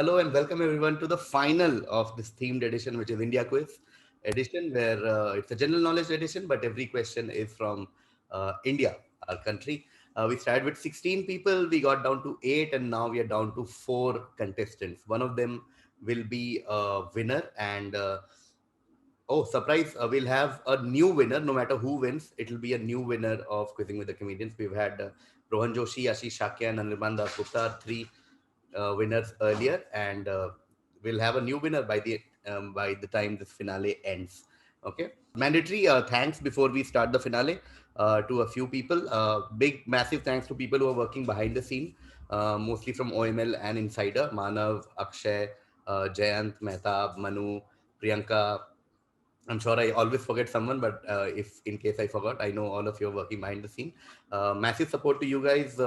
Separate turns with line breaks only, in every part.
Hello and welcome everyone to the final of this themed edition, which is India Quiz edition, where it's a general knowledge edition, but every question is from India, our country. We started with 16 people, we got down to 8, and now we are down to 4 contestants. One of them will be a winner, and oh, surprise, we'll have a new winner. No matter who wins, it will be a new winner of Quizzing with the Comedians. We've had Rohan Joshi, Ashish Shakya, and Anirban Das Gupta, 3 winners earlier, and we'll have a new winner by the time this finale ends. Okay, mandatory thanks before we start the finale to a few people. Big massive thanks to people who are working behind the scene, mostly from OML and Insider: Manav, Akshay, Jayant, Mehtab, Manu, Priyanka. I'm sure I always forget someone, but if in case I forgot, I know all of you are working behind the scene. Massive support to you guys.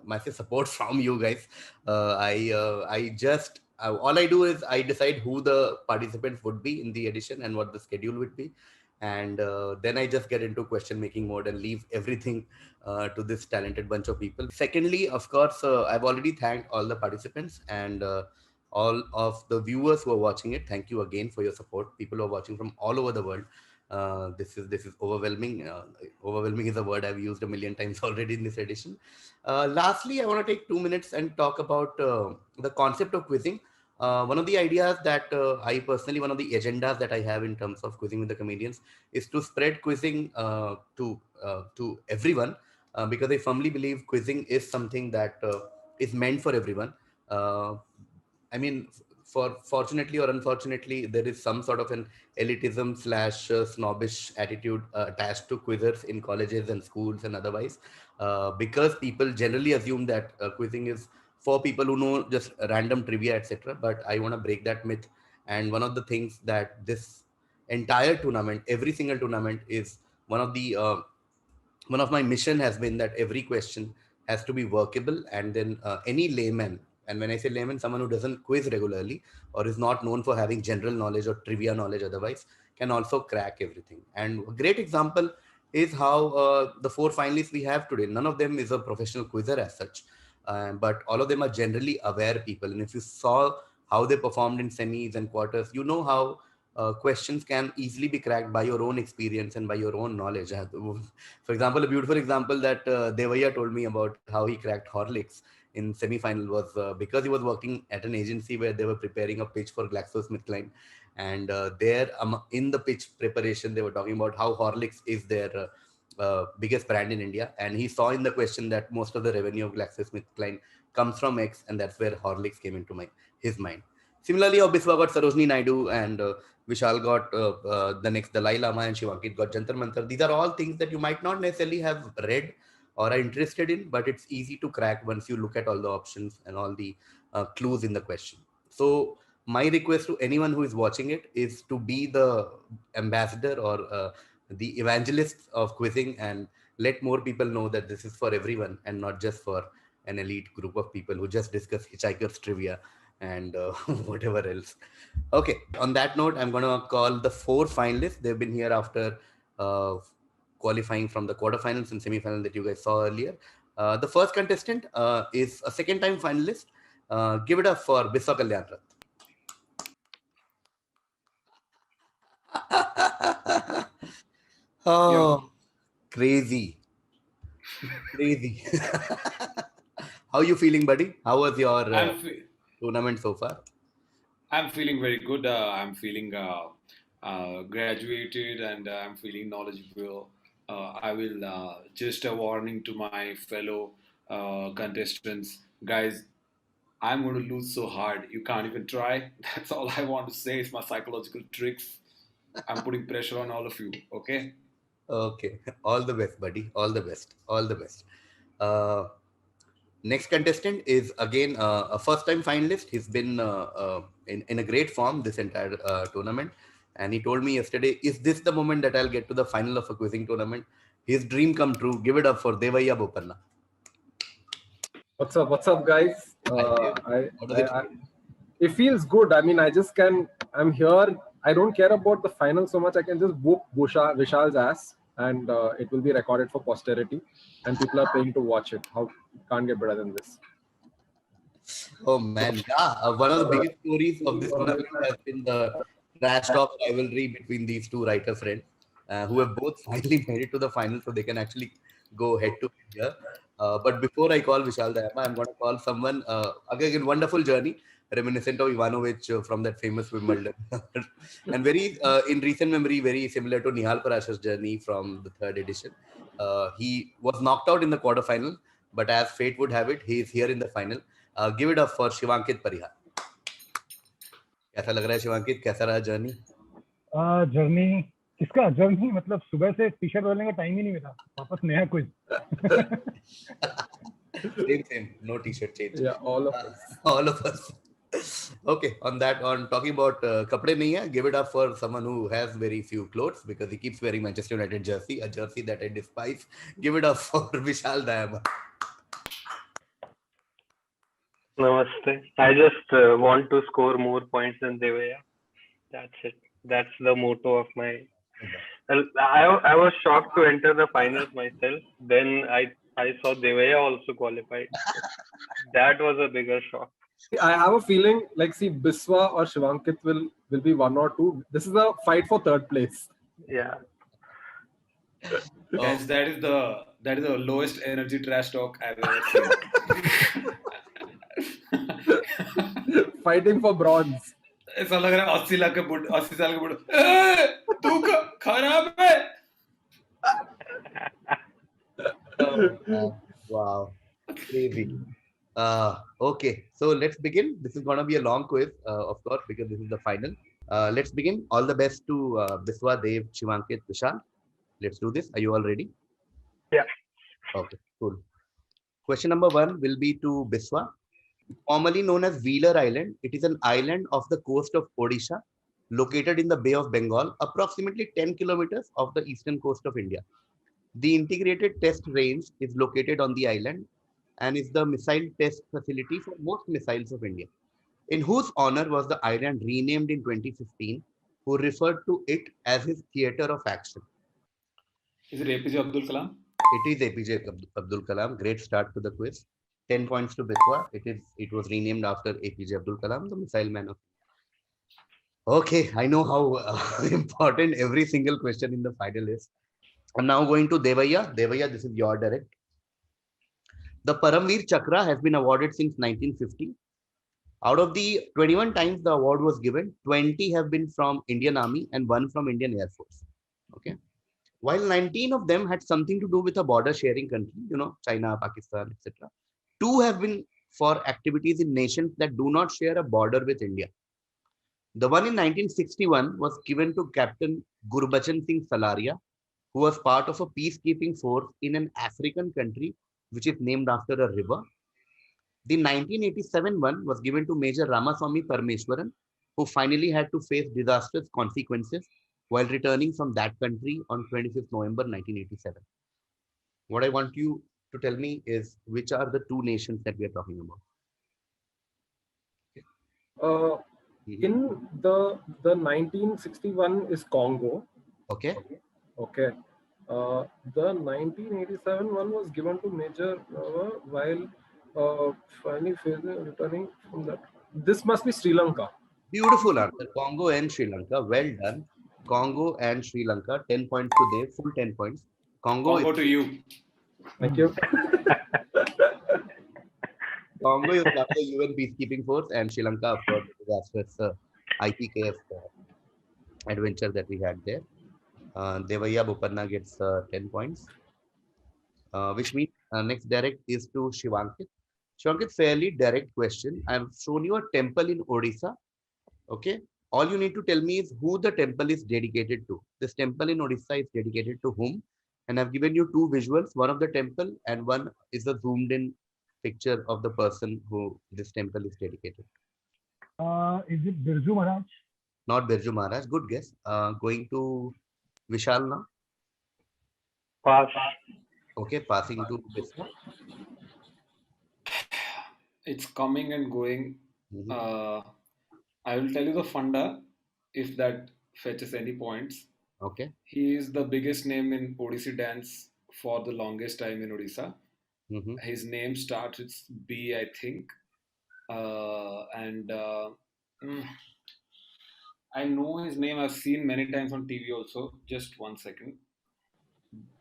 Massive support from you guys. I just all I do is I decide who the participants would be in the edition and what the schedule would be, and then I just get into question making mode and leave everything to this talented bunch of people. Secondly, of course, I've already thanked all the participants and all of the viewers who are watching it. Thank you again for your support. People who are watching from all over the world. This is overwhelming. Overwhelming is a word I've used a million times already in this edition. Lastly, I want to take 2 minutes and talk about the concept of quizzing. One of the ideas that I personally, one of the agendas that I have in terms of Quizzing with the Comedians is to spread quizzing to everyone, because I firmly believe quizzing is something that is meant for everyone. Uh, I mean, for fortunately or unfortunately, there is some sort of an elitism slash snobbish attitude attached to quizzers in colleges and schools and otherwise, because people generally assume that quizzing is for people who know just random trivia, etc. But I want to break that myth. And one of the things that this entire tournament, every single tournament, is one of the one of my mission has been that every question has to be workable, and then any layman, and when I say layman, someone who doesn't quiz regularly or is not known for having general knowledge or trivia knowledge otherwise, can also crack everything. And a great example is how the 4 finalists we have today, none of them is a professional quizzer as such, but all of them are generally aware people. And if you saw how they performed in semis and quarters, you know how questions can easily be cracked by your own experience and by your own knowledge. For example, a beautiful example that Devaiah told me about how he cracked Horlicks in semi-final was because he was working at an agency where they were preparing a pitch for GlaxoSmithKline, and there in the pitch preparation they were talking about how Horlicks is their biggest brand in India, and he saw in the question that most of the revenue of GlaxoSmithKline comes from X, and that's where Horlicks came into his mind. Similarly, Biswa got Sarojini Naidu, and Vishal got the next Dalai Lama, and Shivankit got Jantar Mantar. These are all things that you might not necessarily have read or are interested in, but it's easy to crack once you look at all the options and all the clues in the question. So my request to anyone who is watching it is to be the ambassador or the evangelist of quizzing, and let more people know that this is for everyone and not just for an elite group of people who just discuss hitchhikers trivia and whatever else. Okay, on that note, I'm going to call the 4 finalists. They've been here after qualifying from the quarterfinals and semifinal that you guys saw earlier. The first contestant is a second-time finalist. Give it up for Biswa Kalyanrat. Oh, crazy. Crazy. How are you feeling, buddy? How was your tournament so far?
I'm feeling very good. I'm feeling graduated and I'm feeling knowledgeable. I will just a warning to my fellow contestants, guys. I'm going to lose so hard. You can't even try. That's all I want to say. It's my psychological tricks. I'm putting pressure on all of you. Okay.
Okay. All the best, buddy. All the best. All the best. Uh, Next contestant is again a first-time finalist. He's been in a great form this entire tournament. And he told me yesterday, is this the moment that I'll get to the final of a quizzing tournament? His dream come true. Give it up for Devaiah Bopanna.
What's up? What's up, guys?
Hi, Dev. How does it
I,
feel?
it feels good. I mean, I just can. I'm here. I don't care about the final so much. I can just whoop Vishal's ass, and it will be recorded for posterity, and people are paying to watch it. How can't get better than this?
Oh man, yeah. One of the biggest stories of this tournament has been the trash talk rivalry between these two writer friends, who have both finally made it to the final, so they can actually go head to head here. But before I call Vishal Dayama, I'm going to call someone again. Wonderful journey, reminiscent of Ivanovic from that famous Wimbledon, and very in recent memory, very similar to Nihal Parash's journey from the third edition. He was knocked out in the quarterfinal, but as fate would have it, he is here in the final. Give it up for Shivankit Parihar. कैसा लग रहा है शिवांकित? कैसा रहा journey?
Journey किसका journey मतलब सुबह से टी शर्ट बदलने का टाइम ही नहीं मिला, वापस नया quiz.
Same. No t-shirt change.
Yeah, all of us.
All of us. Okay, on talking about kapde nahi hai, give it up for someone who has very few clothes because he keeps wearing Manchester United jersey, a jersey that I despise. Give it up for Vishal Dayama.
Namaste. I just want to score more points than Devaiah. That's it. That's the motto of my. I was shocked to enter the finals myself. Then I saw Devaiah also qualified. That was a bigger shock.
I have a feeling like Biswa or Shivankit will be 1 or 2. This is a fight for third place.
Yeah.
Guys, that is the lowest energy trash talk I've ever seen.
Fighting for bronze.
ऐसा लग रहा है 80 साल के बुढ़ तू खराब है.
Wow, crazy. Okay, so let's begin. This is going to be a long quiz, of course, because this is the final. Let's begin. All the best to Biswa, Dev, Shivankit, Vishal. Let's do this. Are you all ready?
Yeah.
Okay, cool. Question number 1 will be to Biswa. Formerly known as Wheeler Island, it is an island off the coast of Odisha, located in the Bay of Bengal, approximately 10 kilometers off the eastern coast of India. The integrated test range is located on the island and is the missile test facility for most missiles of India. In whose honor was the island renamed in 2015, who referred to it as his theatre of action?
Is it APJ Abdul Kalam?
It is APJ Abdul Kalam. Great start to the quiz. 10 points to Biswa. It was renamed after APJ Abdul Kalam, the missile man of. Okay, I know how important every single question in the final is. I'm now going to Devaiah. Devaiah, this is your direct. The Paramveer Chakra has been awarded since 1950. Out of the 21 times the award was given, 20 have been from Indian Army and 1 from Indian Air Force. Okay. While 19 of them had something to do with a border sharing country, China, Pakistan, etc. 2 have been for activities in nations that do not share a border with India. The one in 1961 was given to Captain Gurbachan Singh Salaria, who was part of a peacekeeping force in an African country which is named after a river. The 1987 one was given to Major Ramaswamy Parameswaran, who finally had to face disastrous consequences while returning from that country on 25th November 1987. What I want you to tell me is which are the 2 nations that we are talking about.
In the 1961 is Congo.
Okay.
The 1987 one was given to Major while finally returning from that. This must be Sri Lanka.
Beautiful answer. Congo and Sri Lanka. Well done. Congo and Sri Lanka. 10 points to Dev. Full 10 points.
Congo to you.
Thank you.
Congo is part of the UN peacekeeping force, and Sri Lanka, of course, disastrous IPKF adventure that we had there. Devaiah Bopanna gets 10 points, which means next direct is to Shivankit. Shivankit, fairly direct question. I've shown you a temple in Odisha. Okay. All you need to tell me is who the temple is dedicated to. This temple in Odisha is dedicated to whom? And I've given you 2 visuals, one of the temple and one is a zoomed in picture of the person who this temple is dedicated.
Is it Birju Maharaj?
Not Birju Maharaj. Good guess. Going to Vishal now.
Pass.
Okay, passing to Biswa.
It's coming and going. I will tell you the funda if that fetches any points.
Okay.
He is the biggest name in Odissi dance for the longest time in Odisha. His name starts with B, I think. And I know his name. I've seen many times on TV also. Just 1 second.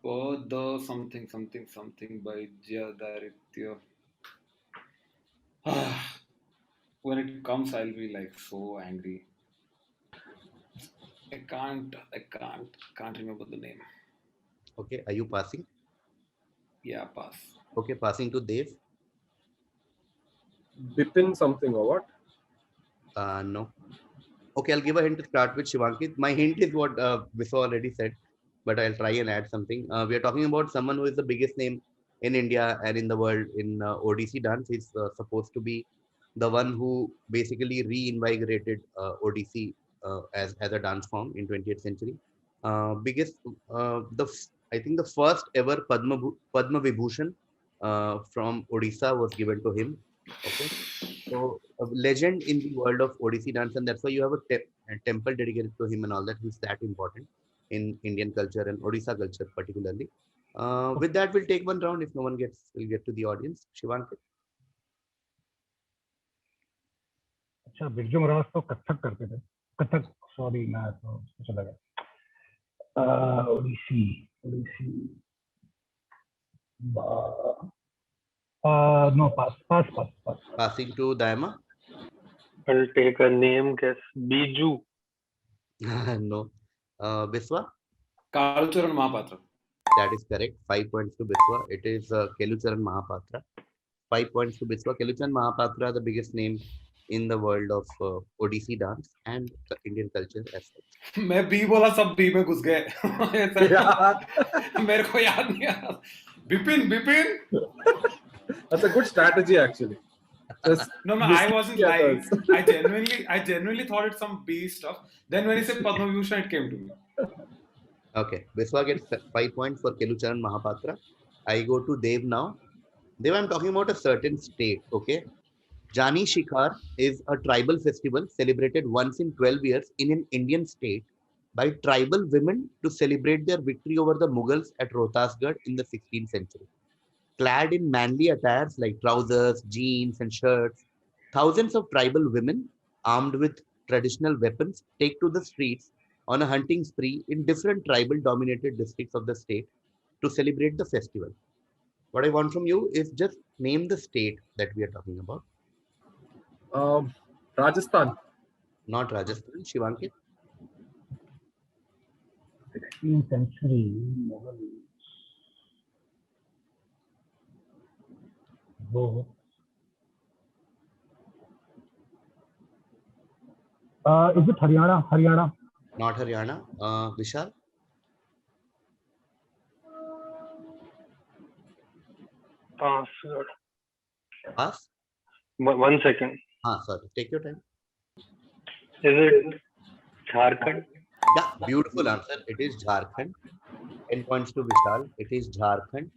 The something something something by Jadaritya. When it comes, I'll be like so angry. I can't remember the name.
Okay, are you passing?
Yeah, pass.
Okay, passing to Dev.
Bipin something or what?
No. Okay, I'll give a hint to start with Shivankit. My hint is what Biswa already said, but I'll try and add something. We are talking about someone who is the biggest name in India and in the world in ODC dance. He's supposed to be the one who basically reinvigorated ODC as a dance form in 20th century. Biggest, I think the first ever Padma Vibhushan from Odisha was given to him. Okay, so a legend in the world of Odissi dance, and that's why you have a temple dedicated to him and all that. He's that important in Indian culture and Odisha culture particularly. With that, we'll take one round. If no one gets, we'll get to the audience. Shivankit.
अच्छा, बिरजू महाराज तो कथक करते थे. Kathak, sorry, मैं तो चला गया. Odissi, Odissi. No, pass.
Passing to Daima.
I'll take a name guess. Biju.
No. Biswa.
Kalucharan Mahapatra.
That is correct. 5 points to Biswa. It is Kelucharan Mahapatra. 5 points to Biswa. Kelucharan Mahapatra, the biggest name in the world of Odissi dance and Indian culture as such.
मैं B बोला, सब B में घुस गए. मेरे को याद नहीं आ रहा. Bipin.
That's a good strategy actually.
No, I wasn't lying. I genuinely thought it's some B stuff. Then when he said Padma Vibhushan, it came to me.
Okay, Biswa gets 5 points for Kelucharan Mahapatra. I go to Dev now. Dev, I'm talking about a certain state, okay? Jani Shikhar is a tribal festival celebrated once in 12 years in an Indian state by tribal women to celebrate their victory over the Mughals at Rohtasgarh in the 16th century. Clad in manly attires like trousers, jeans, and shirts, thousands of tribal women, armed with traditional weapons, take to the streets on a hunting spree in different tribal dominated districts of the state to celebrate the festival. What I want from you is just name the state that we are talking about.
Rajasthan.
Not Rajasthan. Shivankit.
16th century Mughal. Wo. Is it Haryana?
Not Haryana. Vishal.
Pass.
Pass.
1 second.
Sorry. Take your time.
Is it Jharkhand?
Yeah, beautiful answer. It is Jharkhand. 10 points to Vishal. It is Jharkhand.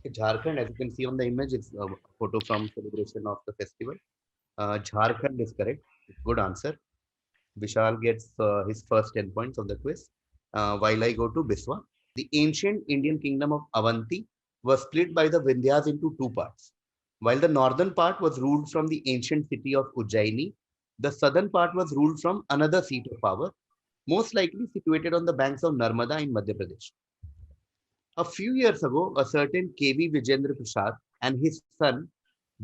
Jharkhand, as you can see on the image, it's a photo from celebration of the festival. Jharkhand is correct. Good answer. Vishal gets his first 10 points of the quiz. While I go to Biswa. The ancient Indian kingdom of Avanti was split by the Vindhyas into two parts. While the northern part was ruled from the ancient city of Ujjaini, the southern part was ruled from another seat of power, most likely situated on the banks of Narmada in Madhya Pradesh. A few years ago, a certain KVizzing Prasad and his son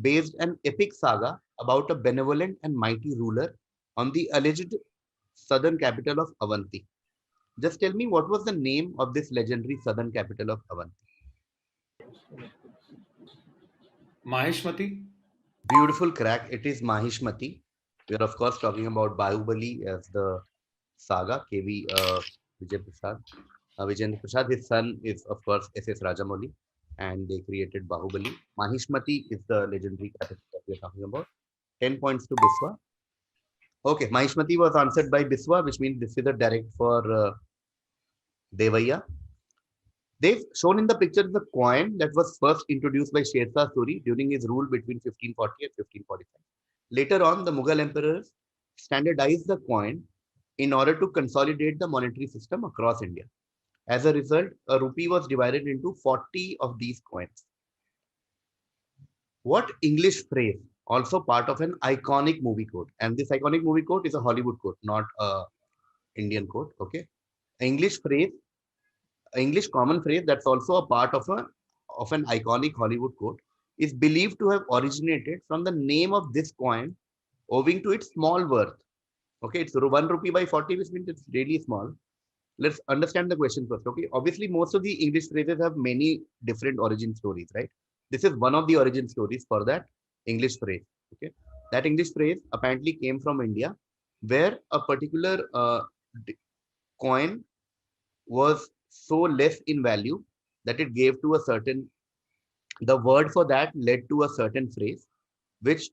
based an epic saga about a benevolent and mighty ruler on the alleged southern capital of Avanti. Just tell me, what was the name of this legendary southern capital of Avanti?
Maheshmati.
Beautiful crack. It is Maheshmati. We are of course talking about Bahubali as the saga. KV Vijayendra Prasad. His son is of course SS Rajamouli, and they created Bahubali. Maheshmati is the legendary capital that we are talking about. 10 points to Biswa. Okay, Maheshmati was answered by Biswa, which means this is a direct for Devaiah. They've shown in the picture the coin that was first introduced by Sher Shah Suri during his rule between 1540 and 1545. Later on, the Mughal emperors standardized the coin in order to consolidate the monetary system across India. As a result, a rupee was divided into 40 of these coins. What English phrase also part of an iconic movie quote. And this iconic movie quote is a Hollywood quote, not a Indian quote. Okay. English phrase, English common phrase that's also a part of an iconic Hollywood quote is believed to have originated from the name of this coin owing to its small worth. Okay, it's 1 rupee by 40, which means it's really small. Let's understand the question first. Okay, obviously most of the English phrases have many different origin stories, right? This is one of the origin stories for that English phrase. Okay, that English phrase apparently came from India, where a particular coin was so less in value that it gave to a certain, the word for that led to a certain phrase, which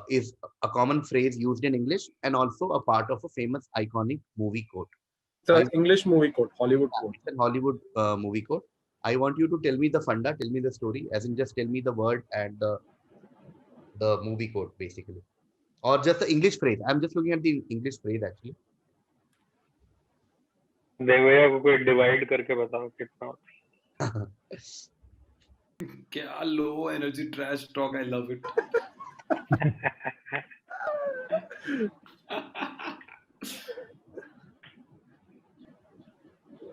is a common phrase used in English and also a part of a famous iconic movie quote.
It's an English movie quote, Hollywood quote.
It's a Hollywood movie quote. I want you to tell me the funda, tell me the story, as in just tell me the word and the movie quote basically, or just the English phrase. I'm just looking at the English phrase actually.
Devaiah को कोई divide करके बताओ कितना.
क्या low energy trash talk. I love it.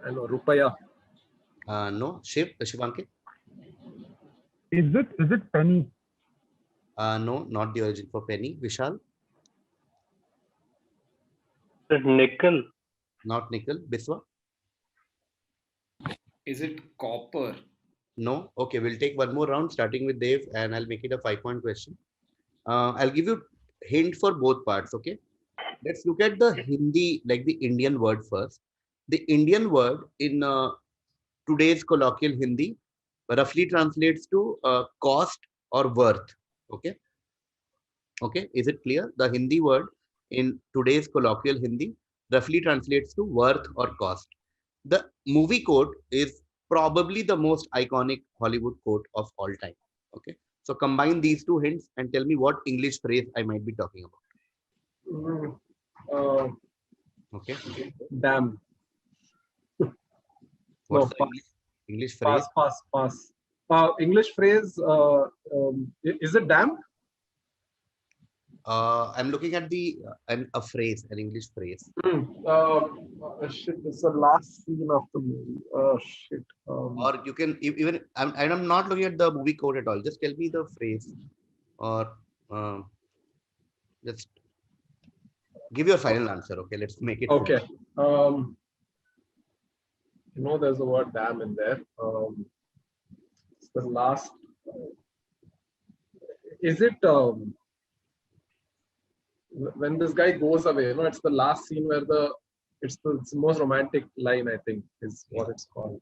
I know, Rupaya.
No, Shivankit.
Is it penny?
No, not the origin for penny. Vishal.
Nickel.
Not nickel. Biswa.
Is it copper?
No. Okay, we'll take one more round starting with Dev and I'll make it a 5-point question. I'll give you hint for both parts. Okay. Let's look at the Hindi, like the Indian word first. The Indian word in today's colloquial Hindi roughly translates to cost or worth. Okay. Okay. Is it clear? The Hindi word in today's colloquial Hindi roughly translates to worth or cost. The movie quote is probably the most iconic Hollywood quote of all time. Okay. So combine these two hints and tell me what English phrase I might be talking about. Okay.
Damn.
What's
No,
the English phrase?
Pass. English phrase, is it damn?
I'm looking at the a phrase, an English phrase.
Shit, it's the last scene of the movie. Oh shit.
Or you can even I'm not looking at the movie quote at all. Just tell me the phrase, or just give your final answer. Okay, let's make it.
Okay. There's the word damn in there. It's the last. Is it when this guy goes away? It's the last scene where it's the most romantic line, I think, is what it's called.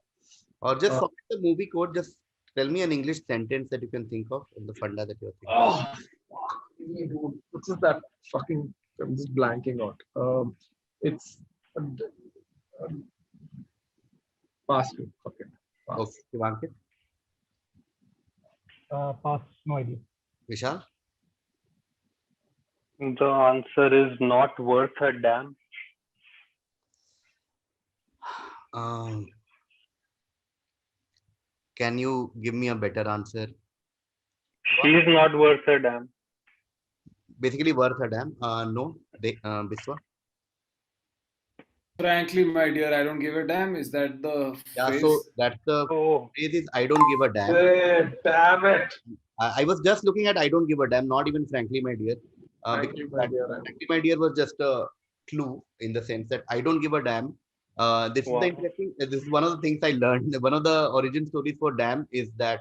Or just forget the movie quote. Just tell me an English sentence that you can think of in the funda that you're thinking.
Oh, dude, what's that fucking? I'm just blanking out. It's pass. Okay. Pass.
Okay, Shivankit.
Pass. No idea.
Vishal.
The answer is not worth a damn.
Can you give me a better answer?
She's not worth a damn.
Basically, worth a damn. No, Biswa.
Frankly, my dear, I don't give a damn. Is that the phrase?
So that's the phrase is I don't give a damn.
Hey, damn it.
I was just looking at I don't give a damn, not even frankly, my dear. Frankly, my dear was just a clue in the sense that I don't give a damn. This is the interesting. This is one of the things I learned. One of the origin stories for damn is that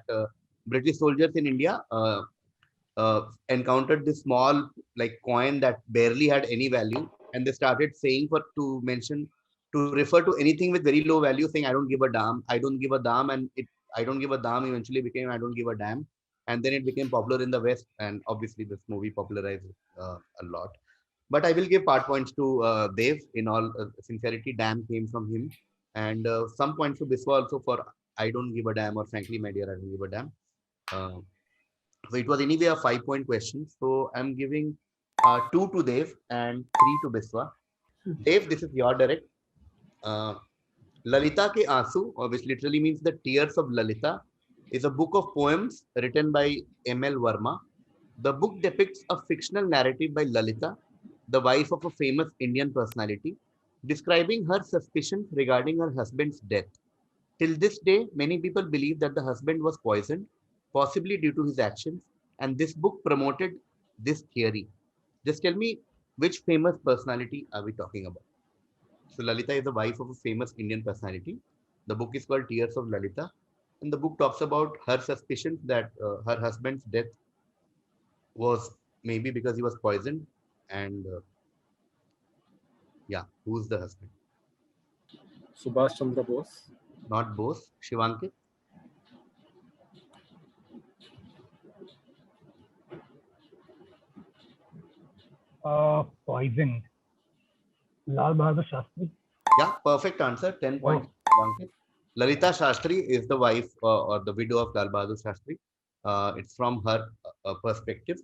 British soldiers in India encountered this small coin that barely had any value, and they started saying to refer to anything with very low value, saying I don't give a damn, I don't give a damn, and I don't give a damn eventually became I don't give a damn, and then it became popular in the West, and obviously this movie popularized a lot. But I will give part points to Dev. In all sincerity, damn came from him, and some points to Biswa also for I don't give a damn, or frankly, my dear, I don't give a damn. So it was anyway a 5-point question. So I'm giving 2 to Dev and 3 to Biswa. Dev, this is your direct. Lalita Ke Aansu, which literally means the tears of Lalita, is a book of poems written by M.L. Verma. The book depicts a fictional narrative by Lalita, the wife of a famous Indian personality, describing her suspicions regarding her husband's death. Till this day, many people believe that the husband was poisoned, possibly due to his actions, and this book promoted this theory. Just tell me which famous personality are we talking about? So, Lalita is the wife of a famous Indian personality. The book is called Tears of Lalita, and the book talks about her suspicions that her husband's death was maybe because he was poisoned. And yeah, who's the husband?
Subhash Chandra Bose.
Not Bose, Shivankit.
Poison. Lal Bahadur Shastri.
Yeah, perfect answer. 10
Oh,
points. Shivankit. Lalita Shastri is the wife or the widow of Lal Bahadur Shastri. It's from her perspective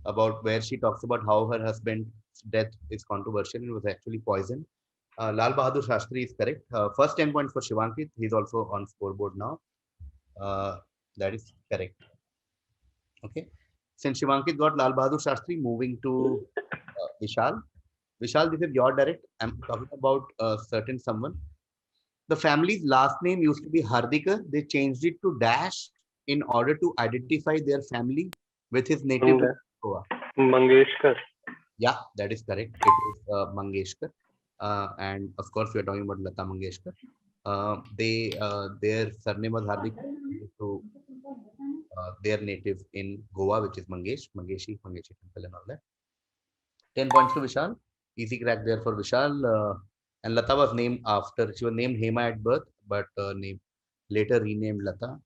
about where she talks about how her husband's death is controversial and was actually poisoned. Lal Bahadur Shastri is correct. First 10 points for Shivankit. He's also on scoreboard now. That is correct. Okay. Since Shivankit got Lal Bahadur Shastri, moving to Vishal. Vishal, this is your direct. I'm talking about a certain someone. The family's last name used to be Hardikar. They changed it to Dash in order to identify their family with his native
Manga-
Goa.
Mangeshkar.
Yeah, that is correct. It is Mangeshkar. And of course, we are talking about Lata Mangeshkar. Their surname was Hardikar. So their native in Goa, which is Mangeshi temple and all that. 10 points to Vishal. Easy crack there for Vishal. And Lata was named after, she was named Hema at birth, but later renamed Lata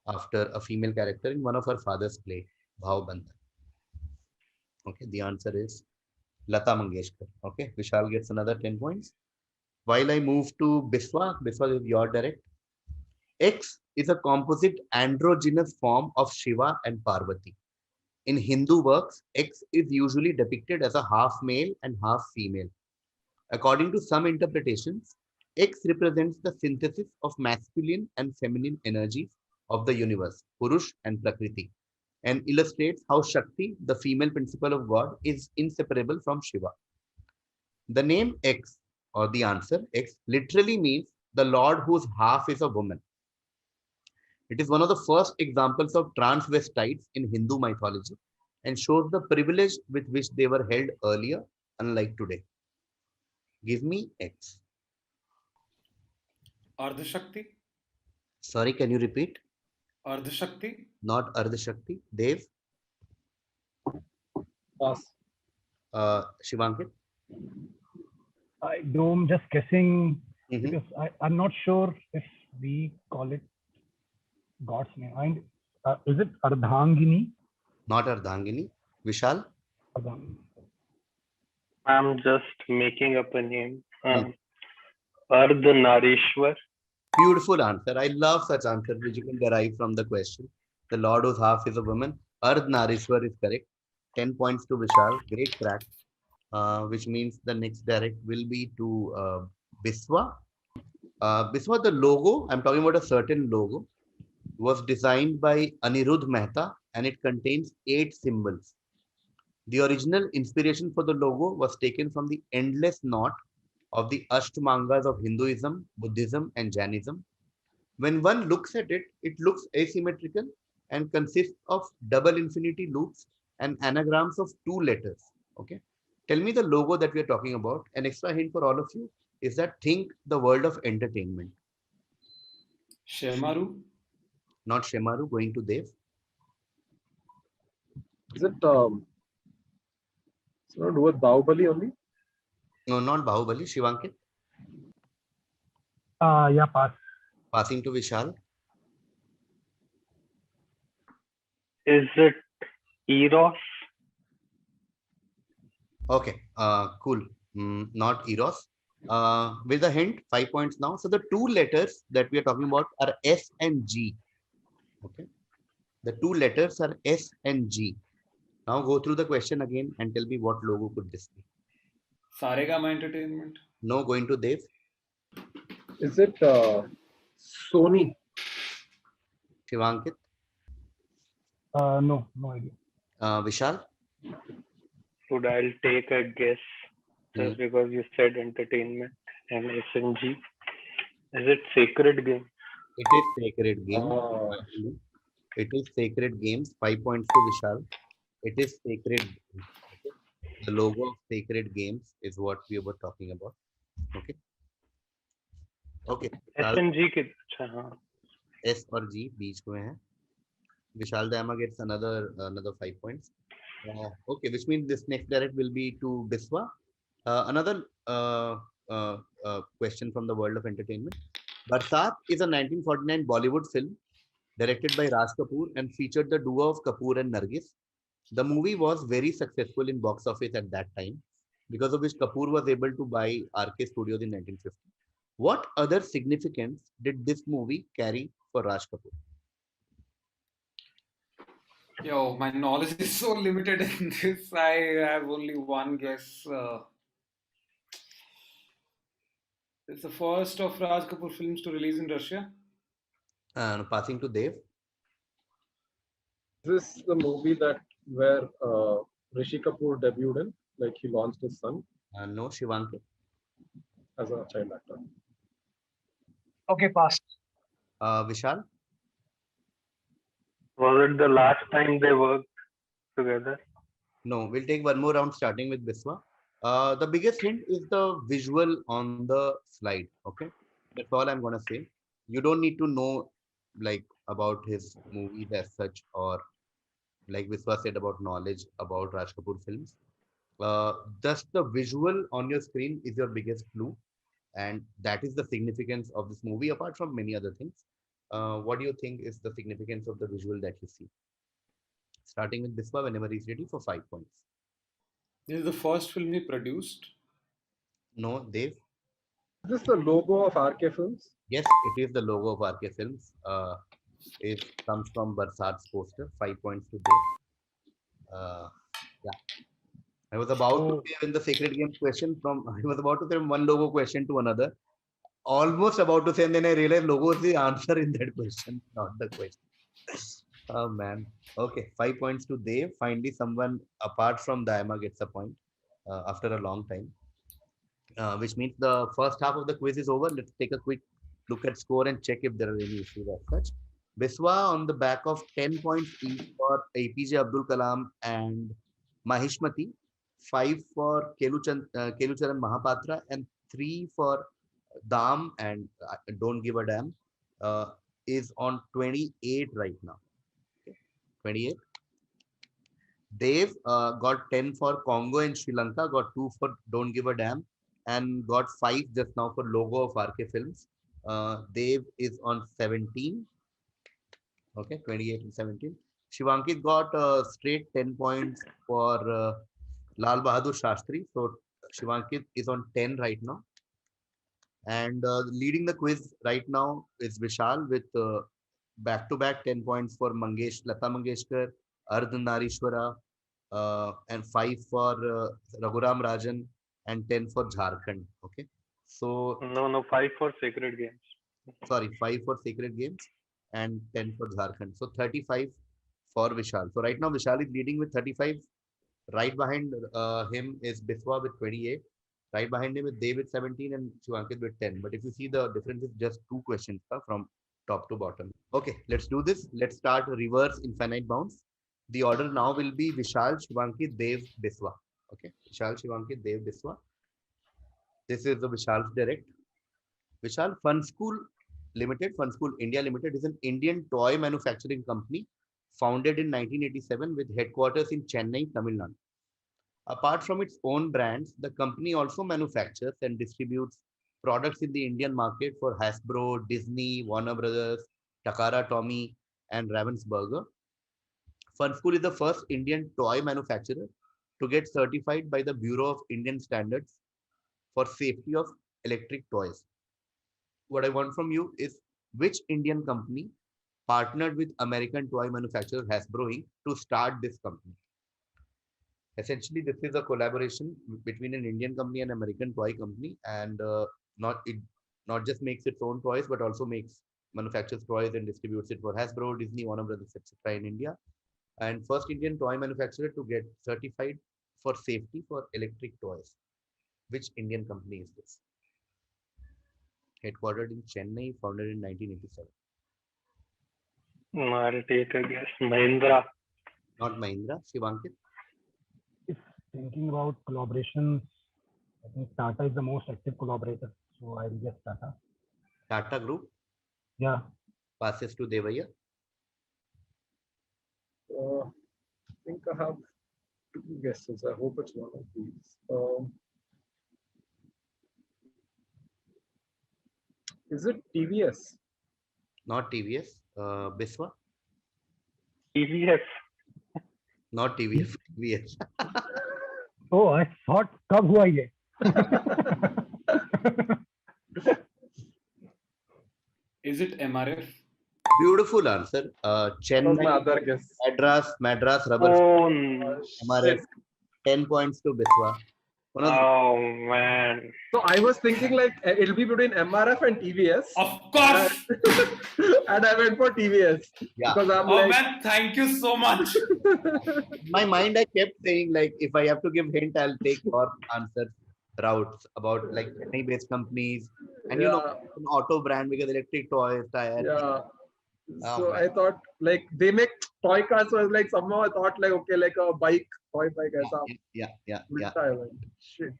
after a female character in one of her father's play, Bhav Bandhan. Okay, the answer is Lata Mangeshkar. Okay, Vishal gets another 10 points. While I move to Biswa, Biswa is your direct. X is a composite androgynous form of Shiva and Parvati. In Hindu works, X is usually depicted as a half male and half female. According to some interpretations, X represents the synthesis of masculine and feminine energies of the universe, Purush and Prakriti, and illustrates how Shakti, the female principle of God, is inseparable from Shiva. The name X, or the answer X, literally means the Lord whose half is a woman. It is one of the first examples of transvestites in Hindu mythology and shows the privilege with which they were held earlier, unlike today. Give me X.
Ardha Shakti?
Sorry, can you repeat?
Ardha Shakti?
Not Ardha Shakti. Dev,
Pass.
Shivankit.
I do. I'm just guessing
Mhm.
because I'm not sure if we call it God's name. And is it Ardhangini?
Not Ardhangini. Vishal.
Ardhang-
I'm just making up a name.
Hmm.
Ardhanarishwar.
Beautiful answer. I love such answers which you can derive from the question. The Lord whose half is a woman. Ardhnarishwar is correct. 10 points to Vishal. Great crack. Which means the next direct will be to Biswa. Biswa, the logo, I'm talking about a certain logo, was designed by Anirudh Mehta and it contains 8 symbols. The original inspiration for the logo was taken from the endless knot of the Ashtamangas of Hinduism, Buddhism, and Jainism. When one looks at it, it looks asymmetrical and consists of double infinity loops and anagrams of 2 letters. Okay. Tell me the logo that we are talking about. An extra hint for all of you is that think the world of entertainment.
Shemaru?
Not Shemaru, going to Dev.
Is it something to do with Bahubali only?
No, not Bahubali, Shivankit.
Yeah, pass.
Passing to Vishal.
Is it Eros?
Okay, cool. Not Eros. With a hint, 5 points now. So the 2 letters that we are talking about are S and G. Okay. The 2 letters are S and G. Now go through the question again and tell me what logo could this be.
Saregama Entertainment?
No, going to Dev.
Is it Sony?
Shivankit.
No idea.
Vishal?
Would I'll take a guess
Hmm.
just because you said entertainment and SNG. Is it Sacred Game?
It is Sacred Games.
Oh,
Actually. It is Sacred Games. 5 points to Vishal. It is Sacred Games. Okay. The logo of Sacred Games is what we were talking about. Okay. Okay. Vishal,
SNG के अच्छा हाँ.
S or G बीच में है. Vishal Dama gets another 5 points. Okay, which means this next direct will be to Biswa. Another question from the world of entertainment. Barsat is a 1949 Bollywood film directed by Raj Kapoor and featured the duo of Kapoor and Nargis. The movie was very successful in box office at that time, because of which Kapoor was able to buy RK Studios in 1950. What other significance did this movie carry for Raj Kapoor?
Yo, my knowledge is so limited in this. I have only one guess. It's the first of Raj Kapoor films to release in Russia.
Passing to Dev.
is this the movie that where Rishi Kapoor debuted in? Like he launched his son
No, Shivankit.
as a child actor.
Okay, pass.
Vishal.
Was it the last time they worked together?
No, we'll take one more round starting with Biswa. The biggest hint is the visual on the slide. Okay, that's all I'm gonna say. You don't need to know like about his movies as such, or like Biswa said about knowledge about Raj Kapoor films. Uh, just the visual on your screen is your biggest clue, and that is the significance of this movie. Apart from many other things, what do you think is the significance of the visual that you see? Starting with Biswa whenever he's ready for 5 points.
This is the first film he produced.
No, Dev.
Is this the logo of RK Films?
Yes, it is the logo of RK Films. It comes from Barsat's poster. 5 points to Dev. Uh, yeah, I was about to
So,
say in the Sacred Games question from I was about to say one logo question to another. Almost about to say, and then I realized logo is the answer in that question, not the question. Oh man. Okay, 5 points to Dev. Finally, someone apart from Daima gets a point after a long time. Which means the first half of the quiz is over. Let's take a quick look at score and check if there are any issues as such. Biswa on the back of 10 points each for APJ Abdul Kalam and Mahishmati, 5 for Kelucharan Mahapatra, and 3 for Dam and Don't Give a Damn, uh, is on 28 right now. Okay. 28. Dave got 10 for Congo and Sri Lanka, got 2 for Don't Give a Damn, and got 5 just now for logo of RK Films. Dave is on 17. Okay, 28 and 17. Shivankit got straight 10 points for Lal Bahadur Shastri. So Shivankit is on 10 right now. And leading the quiz right now is Vishal with back-to-back 10 points for Lata Mangeshkar, Ardhanarishwara, and 5 for Raghuram Rajan, and 10 for Jharkhand. Okay. So,
No, no, 5 for Sacred Games.
sorry, 5 for Sacred Games and 10 for Jharkhand. So, 35 for Vishal. So, right now, Vishal is leading with 35. Right behind him is Biswa with 28. Right behind him is David 17 and Shivankit with 10. But if you see, the difference is just 2 questions from top to bottom. Okay, let's do this. Let's start reverse infinite bounds. The order now will be Vishal, Shivankit, Dev, Biswa. Okay, Vishal, Shivankit, Dev, Biswa. This is the Vishal's direct. Vishal, Fun School Limited, Fun School India Limited is an Indian toy manufacturing company founded in 1987 with headquarters in Chennai, Tamil Nadu. Apart from its own brands, the company also manufactures and distributes products in the Indian market for Hasbro, Disney, Warner Brothers, Takara Tommy, and Ravensburger. Funschool is the first Indian toy manufacturer to get certified by the Bureau of Indian Standards for safety of electric toys. What I want from you is which Indian company partnered with American toy manufacturer Hasbro Inc. to start this company? Essentially, this is a collaboration between an Indian company and American toy company, and not it not just makes its own toys, but also makes manufactures toys and distributes it for Hasbro, Disney, Warner Brothers, etc. in India. and first Indian toy manufacturer to get certified for safety for electric toys. Which Indian company is this? Headquartered in Chennai, founded in 1987.
I'll take a guess. Mahindra.
Not Mahindra. Shivankit?
If thinking about collaborations, I think Tata is the most active collaborator. So I'll guess Tata.
Tata Group
Yeah.
passes to Devaiah.
I think I have two guesses. I hope it's one of these. Is it TVS?
Not TVS. Biswa?
TVS.
Not TVS. TVS.
Oh, I thought कब हुआ ये?
Is it MRF?
Beautiful answer.
That was my
Chennai,
other guess.
Madras Rubber.
Oh,
MRF. 10 points to Biswa.
oh man.
So I was thinking like it'll be between MRF and TVS.
Of course.
And I went for TVS.
Yeah.
Because I'm
Oh
like,
man, thank you so much.
In my mind, I kept saying like, if I have to give hint, I'll take your answer routes about like Chennai-based companies, and you know, an auto brand because electric toys, tires.
yeah. So
man.
I thought like they make toy cars, so I was like somehow I thought like okay, like a bike, toy bike aisa.
Yeah.
I went. Shit.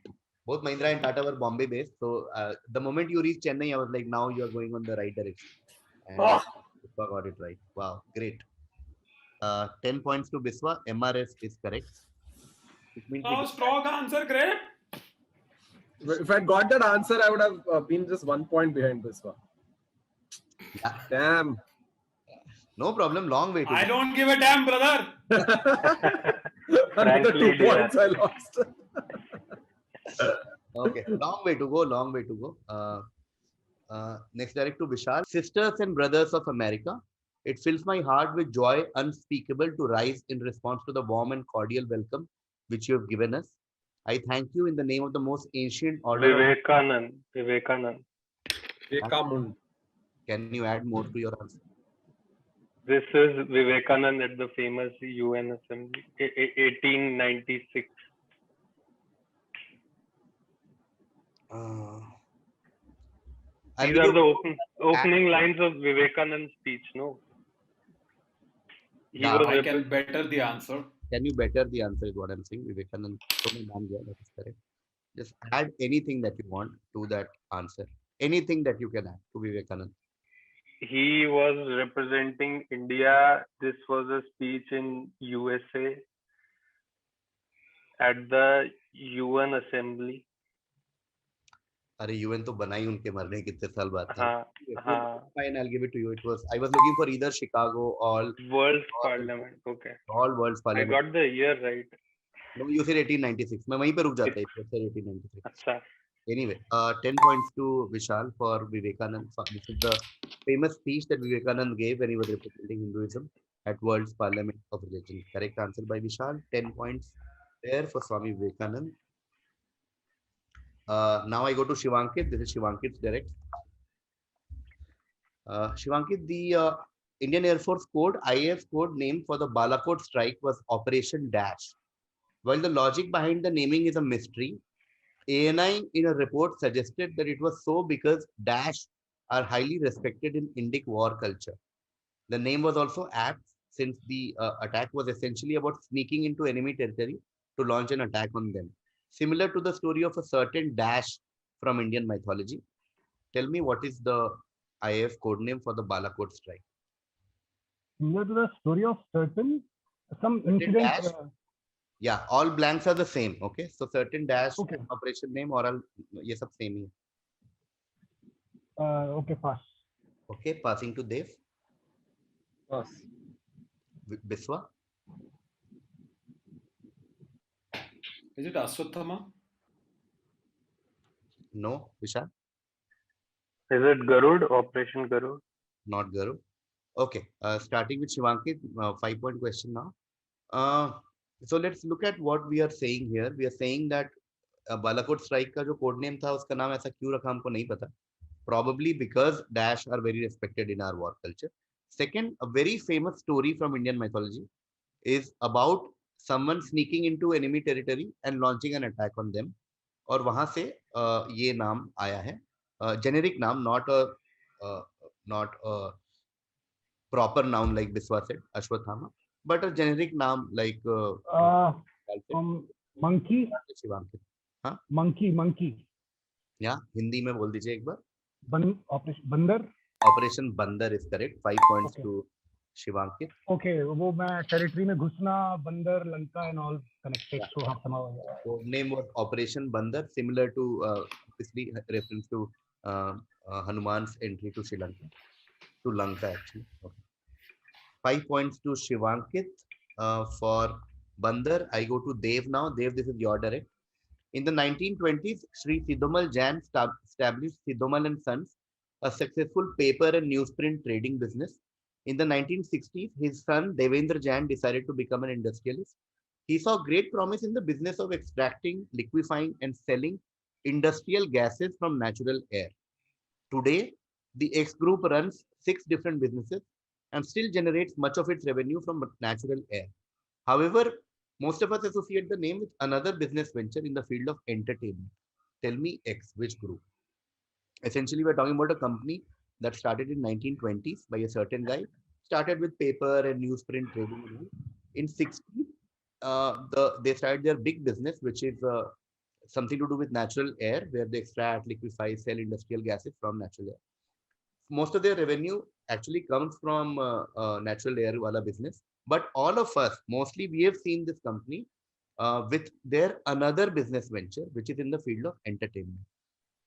Both Mahindra and Tata were Bombay based. So the moment you reach Chennai, I was like, now you are going on the right direction. And Biswa got it right. Wow, great. 10 points to Biswa. MRS is correct. Which means
Oh, strong answer, great.
If I got that answer, I would have been just 1 point behind this one.
Yeah.
Damn.
No problem. Long way to
I
go.
don't give a damn, brother.
Another 2
Frankly,
points I lost.
Okay, long way to go. Long way to go. Next, direct to Vishal. Sisters and brothers of America, it fills my heart with joy unspeakable to rise in response to the warm and cordial welcome which you have given us. I thank you in the name of the most ancient order.
Vivekanand.
Vivekamund.
Can you add more to your answer?
This is Vivekanand at the famous UN Assembly, 1896. These are the opening lines of Vivekanand's speech, no?
I can better the answer.
Can you better the answer is what I'm saying. Vivekanand, that is correct. Just add anything that you want to that answer. Anything that you can add to Vivekanand.
He was representing India. This was a speech in USA at the UN Assembly.
अरे UN तो बना ही उनके मरने कितने साल बाद था.
Fine,
I'll give it to you. It was I was looking for either Chicago or
World Parliament. Okay.
All World's Parliament.
I got the year right.
No, you said 1896. मैं वहीं पे रुक जाता. It said 1896.
अच्छा.
Anyway, 10 points to Vishal for Vivekanand. This is the famous speech that Vivekanand gave when he was representing Hinduism at World's Parliament of Religion. Correct answer by Vishal. 10 points there for Swami Vivekanand. Now I go to Shivankit. This is Shivankit's direct. Shivankit, the Indian Air Force code, IAF code name for the Balakot strike was Operation Dash. While the logic behind the naming is a mystery, ANI in a report suggested that it was so because Dash are highly respected in Indic war culture. The name was also apt since the attack was essentially about sneaking into enemy territory to launch an attack on them. Similar to the story of a certain Dash from Indian mythology. Tell me what is the IAF code name for the Balakot strike?
Similar to the story of some incident.
Yeah, all blanks are the same. Okay, so certain dash operation name or all ये सब same he.
Okay, pass.
Okay, passing to Dev.
Pass.
Biswa.
Is it Ashwatthama?
No, Vishal.
Is it Garud? Operation Garud?
Not Garud. Okay, starting with Shivankit, 5-point question now. So let's look at what we are saying here. We are saying that Balakot strike का जो code name था उसका नाम ऐसा क्यों रखा हमको नहीं पता. Probably because Dash are very respected in our war culture. Second, a very famous story from Indian mythology is about someone sneaking into enemy territory and launching an attack on them. और वहां से ये नाम आया है, generic नाम, not a proper noun like Biswa said, Ashwathama, but a generic noun like Vishal said,
monkey,
Shivankit. हाँ,
monkey.
या हिंदी में बोल दीजिए एक बार.
ऑपरेशन बंदर.
ऑपरेशन बंदर is correct. 5 points to Shivankit.
Okay, वो मैं टेरिटरी में घुसना, बंदर, Lanka and all connected. So हाँ समझ गया.
So name was Operation Bandar, similar to obviously reference to Hanuman's entry to Sri Lanka, to Lanka actually. Okay. 5 points to Shivankit for Bandar. I go to Dev now. Dev, this is your direct. In the 1920s, Sri Sidomal Jain established Sidomal and Sons, a successful paper and newsprint trading business. In the 1960s, his son Devendra Jain decided to become an industrialist. He saw great promise in the business of extracting, liquefying, and selling industrial gases from natural air. Today, the X Group runs 6 different businesses and still generates much of its revenue from natural air. However, most of us associate the name with another business venture in the field of entertainment. Tell me X, which group? Essentially, we're talking about a company that started in 1920s by a certain guy, started with paper and newsprint trading. In 60s, they started their big business, which is something to do with natural air, where they extract, liquefy, sell industrial gases from natural air. Most of their revenue actually comes from natural air wala business. But all of us, mostly we have seen this company with their another business venture, which is in the field of entertainment.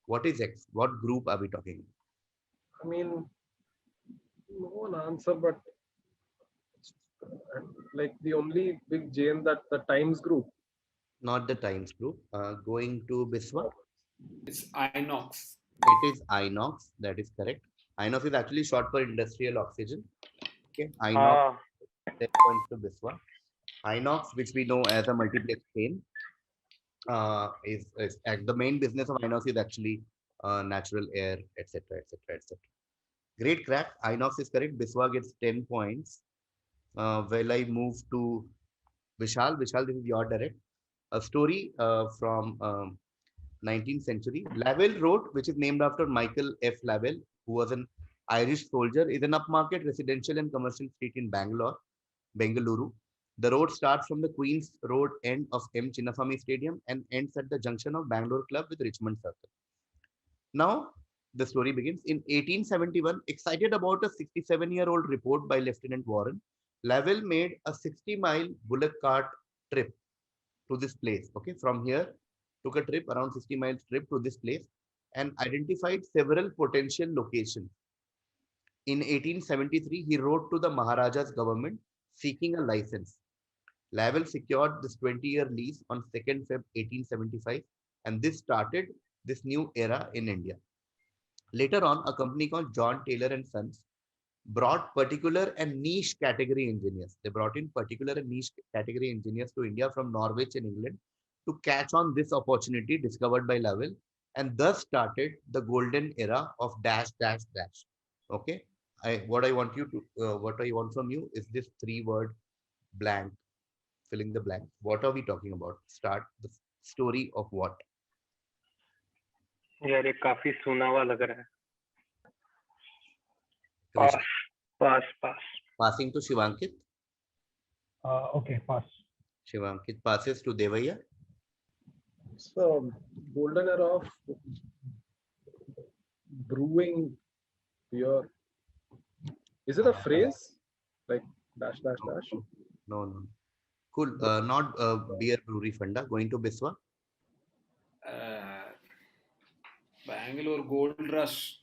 What is X? What group are we talking about?
I mean, no one answer, but like the only big chain that the Times Group.
Not the Times Group. Going to Biswa.
It's Inox.
It is Inox. That is correct. Inox is actually short for industrial oxygen. Okay. Inox. 10 points to Biswa. Inox, which we know as a multiplex chain, is the main business of Inox is actually natural air, etc., etc., etc. Great crack. Inox is correct. Biswa gets 10 points. Well, I move to Vishal. Vishal, this is your direct. A story from 19th century. Lavelle Road, which is named after Michael F. Lavelle, who was an Irish soldier, is an upmarket residential and commercial street in Bengaluru. The road starts from the Queen's Road end of M. Chinnaswamy Stadium and ends at the junction of Bangalore Club with Richmond Circle. Now, the story begins. In 1871, excited about a 67-year-old report by Lieutenant Warren, Lavelle made a 60-mile bullock cart trip to this place. Okay, from here, took a trip, around 60 miles trip to this place and identified several potential locations. In 1873, he wrote to the Maharaja's government seeking a license. Lavelle secured this 20-year lease on 2nd Feb 1875, and this started this new era in India. Later on, a company called John Taylor and Sons brought particular and niche category engineers. They brought in particular and niche category engineers to India from Norwich and England to catch on this opportunity discovered by Lavelle, and thus started the golden era of dash dash dash. Okay, what I want from you is this 3-word blank, filling the blank. What are we talking about? Start the story of what?
यार ये काफी सुना हुआ लग रहा है. Pass.
Passing to Shivankit.
Okay, pass.
Shivankit passes to Devaiah.
It's the golden era of brewing beer. Is it a phrase like dash dash dash?
No. Cool. Not beer brewery funda. Going to Biswa.
Bangalore Gold Rush.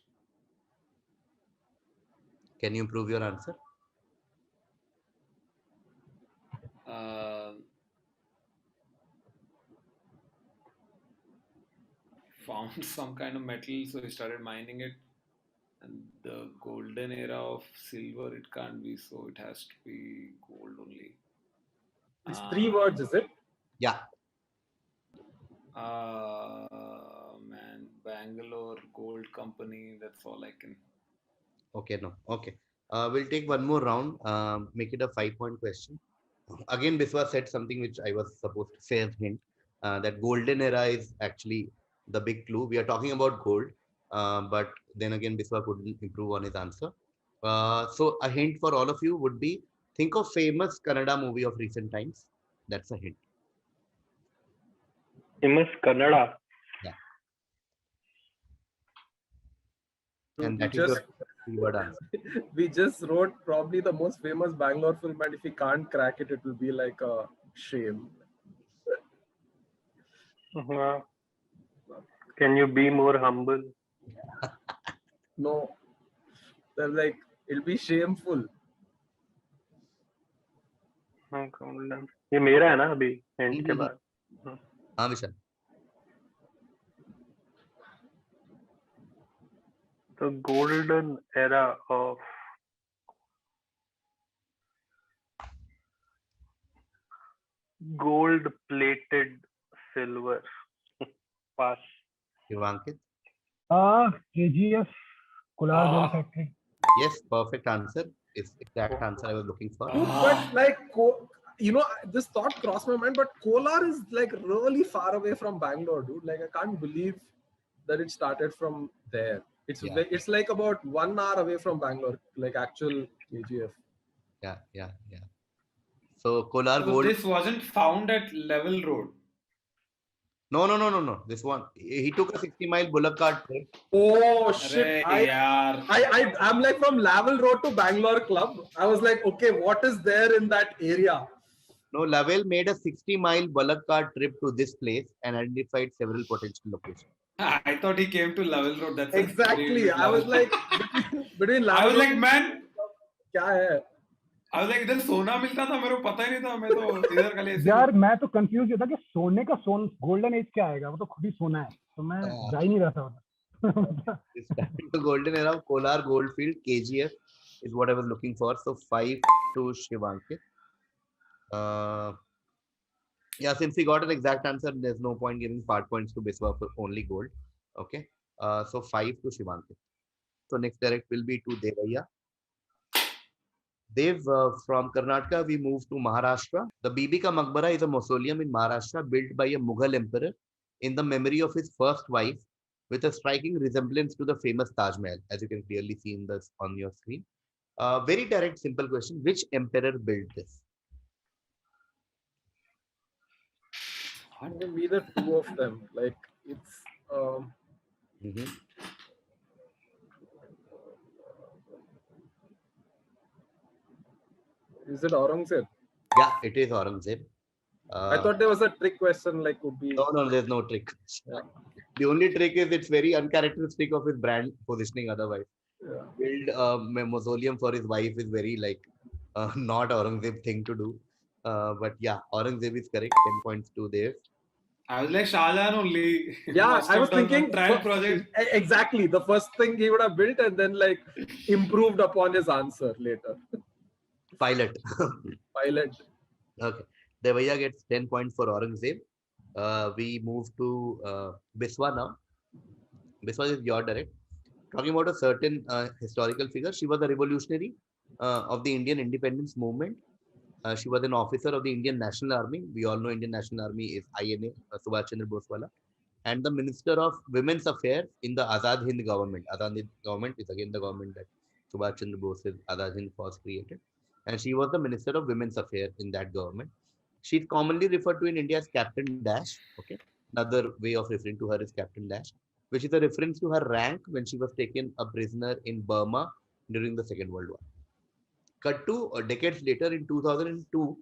Can you prove your answer?
Found some kind of metal, so he started mining it. And the golden era of silver, it can't be, so it has to be gold only.
It's 3 words, is it?
Yeah.
Man, Bangalore Gold Company, that's all I can.
Okay, no. Okay. We'll take one more round. Make it a 5-point question. again, Biswa said something which I was supposed to say as hint, that golden era is actually the big clue. We are talking about gold, but then again, Biswa couldn't improve on his answer. So a hint for all of you would be, think of famous Kannada movie of recent times. That's a hint.
Famous Kannada.
Yeah.
Dude,
And that is your keyword answer.
we just wrote probably the most famous Bangalore film, and if we can't crack it, it will be like a shame.
Uh, can you be more humble?
No, they're like, it'll be shameful.
Golden. ये मेरा है ना अभी hint के बाद.
हाँ विशाल.
The golden era of gold-plated silver. Pass.
Shivankit.
KGF, Kolar Gold Factory.
Yes, perfect answer. Is exact answer I was looking for.
Dude, but like, this thought crossed my mind, but Kolar is like really far away from Bangalore, dude. Like, I can't believe that it started from there. It's like about 1 hour away from Bangalore, like actual KGF.
Yeah. So Kolar
So
Gold.
this wasn't found at Level Road.
No. This one, he took a 60-mile bullock cart trip.
Oh shit!
Arey yaar.
I'm like from Lavelle Road to Bangalore Club. I was like, okay, what is there in that area?
No, Lavelle made a 60-mile bullock cart trip to this place and identified several potential locations.
I thought he came to Level Road. That's
Exactly. I was like, between
I
Lavelle
was
Road
like, man.
क्या है?
I was like, इधर सोना मिलता था मेरे को पता ही नहीं था. मैं तो इधर खाली ऐसे.
यार मैं तो कंफ्यूज था कि सोने का गोल्डन एज क्या आएगा, वो तो खुद ही सोना है, तो मैं जा ही नहीं रहा था.
The golden era of Kolar Goldfield, KGF, is what I was looking for. So 5 to Shivankit. Yeah, since we got an exact answer, there's no point giving part points to Biswa for only gold. Okay. So 5 to Shivankit. So next direct will be to Devaiah. Dev, from Karnataka, we move to Maharashtra. The Bibi Ka Maqbara is a mausoleum in Maharashtra built by a Mughal emperor in the memory of his first wife, with a striking resemblance to the famous Taj Mahal, as you can clearly see in this on your screen. Very direct, simple question. Which emperor built this?
Either two of them. Like, it's... Is it Aurangzeb?
Yeah, it is Aurangzeb.
I thought there was a trick question, like could be...
No, there's no trick.
Yeah.
The only trick is it's very uncharacteristic of his brand positioning otherwise.
Yeah.
Build a mausoleum for his wife is very not Aurangzeb thing to do. But yeah, Aurangzeb is correct. 10 points to Dev.
I was like, Shah Jahan only.
Yeah, I was thinking
trial project.
Exactly. The first thing he would have built and then like improved upon his answer later.
Pilot. Okay. Devaiah gets 10 points for Aurangzeb. We move to Biswa now. Biswa is your direct. Talking about a certain historical figure, she was a revolutionary of the Indian independence movement. She was an officer of the Indian National Army. We all know Indian National Army is INA, Subhash Chandra Bose wala, and the Minister of Women's Affairs in the Azad Hind government. Azad Hind government is again the government that Subhash Chandra Bose's Azad Hind was created. And she was the Minister of Women's Affairs in that government. She's commonly referred to in India as Captain Dash. Okay. Another way of referring to her is Captain Dash, which is a reference to her rank when she was taken a prisoner in Burma during the Second World War. Cut to decades later in 2002,